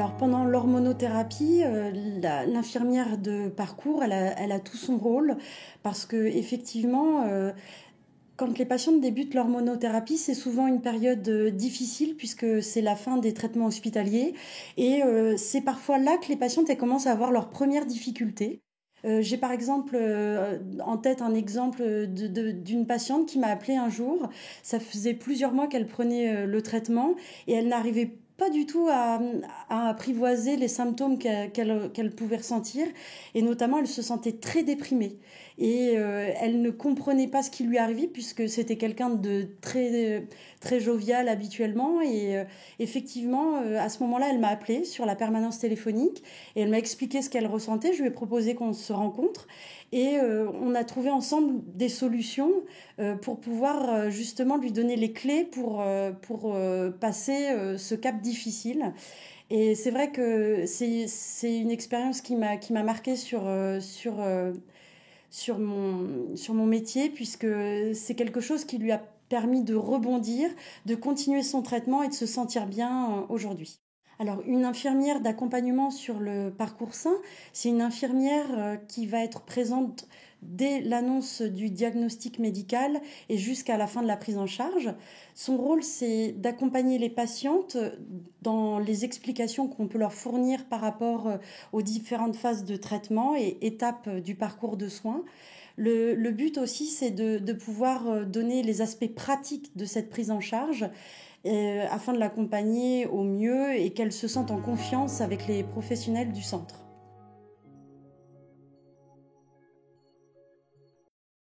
Alors pendant l'hormonothérapie, l'infirmière de parcours, elle a tout son rôle parce que effectivement, quand les patientes débutent l'hormonothérapie, c'est souvent une période difficile puisque c'est la fin des traitements hospitaliers et c'est parfois là que les patientes elles commencent à avoir leurs premières difficultés. J'ai par exemple en tête un exemple d'une patiente qui m'a appelé un jour. Ça faisait plusieurs mois qu'elle prenait le traitement et elle n'arrivait pas du tout à apprivoiser les symptômes qu'elle pouvait ressentir. Et notamment, elle se sentait très déprimée. Et elle ne comprenait pas ce qui lui arrivait puisque c'était quelqu'un de très, très jovial habituellement. Et effectivement, à ce moment-là, elle m'a appelée sur la permanence téléphonique et elle m'a expliqué ce qu'elle ressentait. Je lui ai proposé qu'on se rencontre et on a trouvé ensemble des solutions pour pouvoir justement lui donner les clés pour passer ce cap difficile. Et c'est vrai que c'est une expérience qui m'a marquée sur mon métier, puisque c'est quelque chose qui lui a permis de rebondir, de continuer son traitement et de se sentir bien aujourd'hui. Alors, une infirmière d'accompagnement sur le parcours sain, c'est une infirmière qui va être présente dès l'annonce du diagnostic médical et jusqu'à la fin de la prise en charge. Son rôle, c'est d'accompagner les patientes dans les explications qu'on peut leur fournir par rapport aux différentes phases de traitement et étapes du parcours de soins. Le but aussi, c'est de pouvoir donner les aspects pratiques de cette prise en charge afin de l'accompagner au mieux et qu'elle se sente en confiance avec les professionnels du centre.